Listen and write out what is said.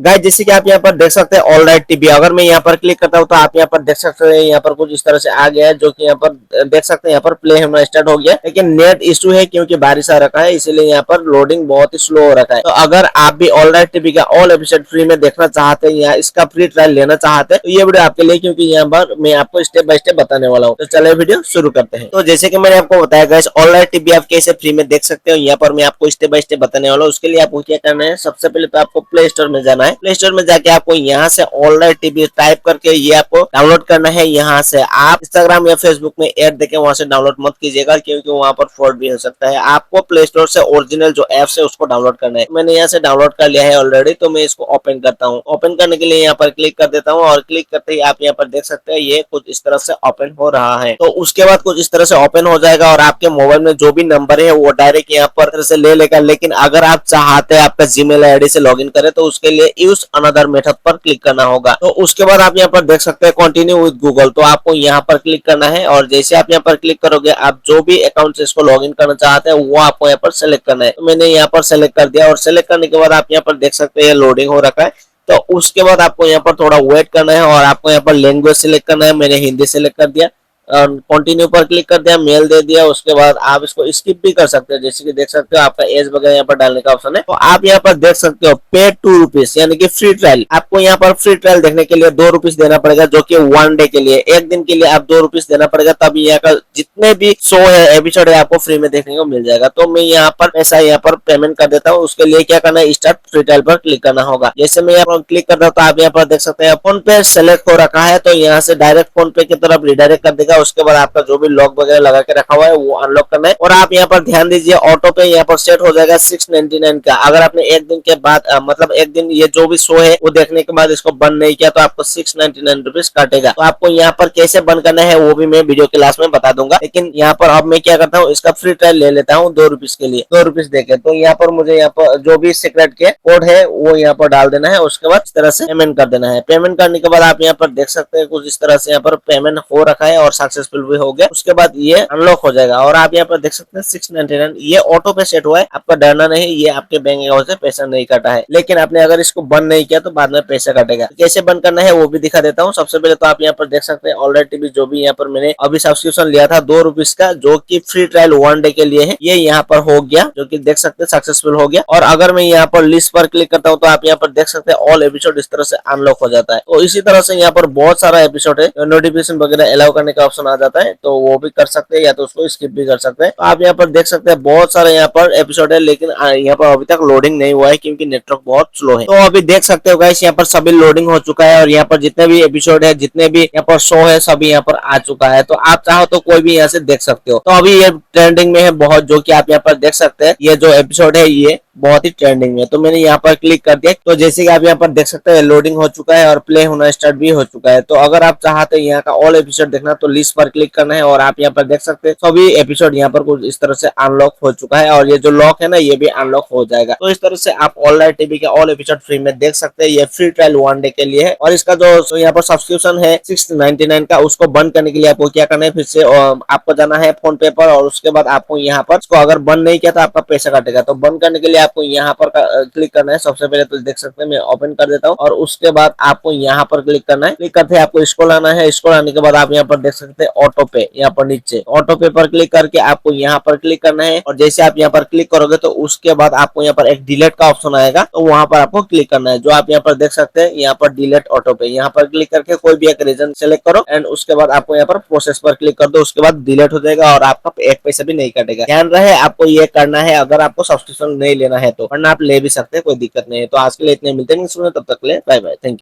Guys जैसे कि आप यहाँ पर देख सकते हैं ऑल राइट टीवी, अगर मैं यहाँ पर क्लिक करता हूँ तो आप यहाँ पर देख सकते हैं यहाँ पर कुछ इस तरह से आ गया है, जो कि यहाँ पर देख सकते हैं यहाँ पर प्ले होना स्टार्ट हो गया, लेकिन नेट इशू है क्योंकि बारिश आ रखा है, इसीलिए यहाँ पर लोडिंग बहुत ही स्लो हो रखा है। तो अगर आप भी ऑल राइट टीवी का ऑल एपिसोड फ्री में देखना चाहते हैं या इसका फ्री ट्रायल लेना चाहते हैं तो ये वीडियो आपके लिए, क्योंकि यहाँ पर मैं आपको स्टेप बाय स्टेप बताने वाला हूँ। तो चलिए वीडियो शुरू करते हैं। तो जैसे कि मैंने आपको बताया गाइस, ऑल राइट टीवी आप कैसे फ्री में देख सकते हो, यहाँ पर मैं आपको स्टेप बाय स्टेप बताने वाला हूँ। उसके लिए आपको क्या करना है, सबसे पहले तो आपको प्ले स्टोर में जाना है। प्ले स्टोर में जाके आपको यहाँ से ऑल राइट टीवी टाइप करके ये आपको डाउनलोड करना है। यहाँ से आप इंस्टाग्राम या फेसबुक में ऐड देके वहां से डाउनलोड मत कीजिएगा, क्योंकि वहां पर फ्रॉड भी हो सकता है। आपको प्ले स्टोर से ओरिजिनल जो एप्स है उसको डाउनलोड करना है। मैंने यहाँ से डाउनलोड कर लिया है ऑलरेडी, तो मैं इसको ओपन करता हूँ। ओपन करने के लिए यहाँ पर क्लिक कर देता हूँ और क्लिक करते ही आप यहाँ पर देख सकते हैं ये कुछ इस तरह से ओपन हो रहा है। तो उसके बाद कुछ इस तरह से ओपन हो जाएगा और आपके मोबाइल में जो भी नंबर है वो डायरेक्ट यहाँ पर से ले लेगा। लेकिन अगर आप चाहते हैं आपका जीमेल आईडी से लॉगिन करें तो उसके लिए यूज अनदर मेथड पर क्लिक करना होगा। तो उसके बाद आप यहाँ पर देख सकते हैं कंटिन्यू विद गूगल, तो आपको यहाँ पर क्लिक करना है और जैसे आप यहाँ पर क्लिक करोगे आप जो भी अकाउंट से इसको लॉगिन करना चाहते हैं वो आपको यहाँ पर सेलेक्ट करना है। तो मैंने यहाँ पर सेलेक्ट कर दिया और सेलेक्ट करने के बाद आप यहाँ पर देख सकते हैं लोडिंग हो रखा है। तो उसके बाद आपको यहाँ पर थोड़ा वेट करना है और आपको यहाँ पर लैंग्वेज सेलेक्ट करना है। मैंने हिंदी सेलेक्ट कर दिया, कंटिन्यू पर क्लिक कर दिया, मेल दे दिया। उसके बाद आप इसको स्किप भी कर सकते हैं, जैसे कि देख सकते हो आपका एज वगैरह यहाँ पर डालने का ऑप्शन है। तो आप यहाँ पर देख सकते हो पे ₹2 यानी कि फ्री ट्रायल। आपको यहाँ पर फ्री ट्रायल देखने के लिए ₹2 देना पड़ेगा, जो कि 1 डे के लिए, एक दिन के लिए आप ₹2 देना पड़ेगा, तभी यहाँ का जितने भी शो है एपिसोड है आपको फ्री में देखने को मिल जाएगा। तो मैं यहाँ पर पैसा यहाँ पर पेमेंट कर देता हूँ। उसके लिए क्या करना है, स्टार्ट फ्री ट्रायल पर क्लिक करना होगा। जैसे मैं यहाँ पर क्लिक करता हूँ तो आप यहाँ पर देख सकते हैं फोन पे सेलेक्ट हो रखा है, तो यहाँ से डायरेक्ट फोन पे की तरफ रिडायरेक्ट कर देगा। उसके बाद आपका जो भी लॉक वगैरह लगा के रखा हुआ है वो अनलॉक करना है। और आप यहाँ पर ध्यान दीजिए ऑटो पे यहाँ पर सेट हो जाएगा 699 का। अगर आपने एक दिन के बाद मतलब एक दिन ये जो भी शो है वो देखने के बाद इसको बंद नहीं किया तो आपको 699 रुपीज काटेगा। तो आपको यहाँ पर कैसे बंद करना है वो भी मैं वीडियो क्लास में बता दूंगा, लेकिन यहाँ पर अब मैं क्या करता हूँ, इसका फ्री ट्रायल ले लेता हूँ ₹2 के लिए, ₹2 देके। तो यहाँ पर मुझे यहाँ पर जो भी सीक्रेट के कोड है वो यहाँ पर डाल देना है। उसके बाद इस तरह से पेमेंट कर देना है। पेमेंट करने के बाद आप यहाँ पर देख सकते हैं कुछ इस तरह से यहाँ पर पेमेंट हो रखा है और सक्सेसफुल भी हो गया। उसके बाद ये अनलॉक हो जाएगा और आप यहाँ पर देख सकते हैं 699 ये ऑटो पे सेट हुआ है। आपका डरना नहीं, ये आपके बैंक अकाउंट से पैसा नहीं काटा है, लेकिन आपने अगर इसको बंद नहीं किया तो बाद में पैसा कटेगा। कैसे बंद करना है वो भी दिखा देता हूँ। सबसे पहले तो आप यहाँ पर देख सकते हैं ऑल राइट टीवी जो भी यहाँ पर मैंने अभी सब्सक्रिप्शन लिया था ₹2 का, जो की फ्री ट्रायल 1 डे के लिए है, ये यहाँ पर हो गया, जो की देख सकते हैं सक्सेसफुल हो गया। और अगर मैं यहाँ पर लिस्ट पर क्लिक करता हूँ तो आप यहाँ पर देख सकते हैं ऑल एपिसोड इस तरह से अनलॉक हो जाता है। तो इसी तरह से यहाँ पर बहुत सारा एपिसोड है, नोटिफिकेशन वगैरह अलाउ करने का ऑप्शन आ जाता है, तो वो भी कर सकते हैं या तो उसको स्किप भी कर सकते हैं। तो आप यहाँ पर देख सकते हैं बहुत सारे यहाँ पर एपिसोड है, लेकिन यहाँ पर अभी तक लोडिंग नहीं हुआ है क्योंकि नेटवर्क बहुत स्लो है। तो अभी देख सकते हो गाइस यहाँ पर सभी लोडिंग हो चुका है और यहाँ पर जितने भी एपिसोड है, जितने भी यहाँ पर शो है, सभी यहाँ पर आ चुका है। तो आप चाहो तो कोई भी यहाँ से देख सकते हो। तो अभी ये ट्रेंडिंग में है बहुत, जो कि आप यहाँ पर देख सकते हैं ये जो एपिसोड है ये बहुत ही ट्रेंडिंग में। तो मैंने यहाँ पर क्लिक कर दिया, तो जैसे कि आप यहाँ पर देख सकते हैं लोडिंग हो चुका है और प्ले होना स्टार्ट भी हो चुका है। तो अगर आप चाहते हैं यहाँ का ऑल एपिसोड देखना तो लिस्ट पर क्लिक करना है और आप यहाँ पर देख सकते हैं सभी एपिसोड यहाँ पर कुछ इस तरह से अनलॉक हो चुका है और ये जो लॉक है ना ये भी अनलॉक हो जाएगा। तो इस तरह से आप ऑल राइट टीवी के ऑल एपिसोड फ्री में देख सकते हैं। ये फ्री ट्रायल 1 डे के लिए है और इसका जो यहाँ पर सब्सक्रिप्शन है 699 का, उसको बंद करने के लिए आपको क्या करना है, फिर से आपको जाना है फोन पे पर और उसके बाद आपको यहाँ पर इसको अगर बंद नहीं किया तो आपका पैसा कटेगा। तो बंद करने के लिए आपको यहाँ पर क्लिक करना है। सबसे पहले तो देख सकते हैं मैं ओपन कर देता हूँ और उसके बाद आपको यहाँ पर क्लिक करना है। क्लिक करते हैं आपको इसको लाना है। इसको लाने के बाद आप यहाँ पर देख सकते हैं ऑटो पे, यहाँ पर नीचे ऑटो पे पर क्लिक करके आपको यहाँ पर क्लिक करना है और जैसे आप यहाँ पर क्लिक करोगे तो उसके बाद आपको यहाँ पर एक डिलीट का ऑप्शन आएगा, तो वहां पर आपको क्लिक करना है। जो आप यहाँ पर देख सकते हैं यहाँ पर डिलीट ऑटो पे, यहाँ पर क्लिक करके कोई भी एक रीजन सेलेक्ट करो एंड उसके बाद आपको यहाँ पर प्रोसेस पर क्लिक कर दो। उसके बाद डिलीट हो जाएगा और आपका एक पैसा भी नहीं कटेगा। ध्यान रहे आपको ये करना है अगर आपको सब्सक्रिप्शन नहीं लेना है तो, वरना आप ले भी सकते हैं, कोई दिक्कत नहीं है। तो आज के लिए इतने मिलते हैं, तब तक ले बाय बाय, थैंक यू।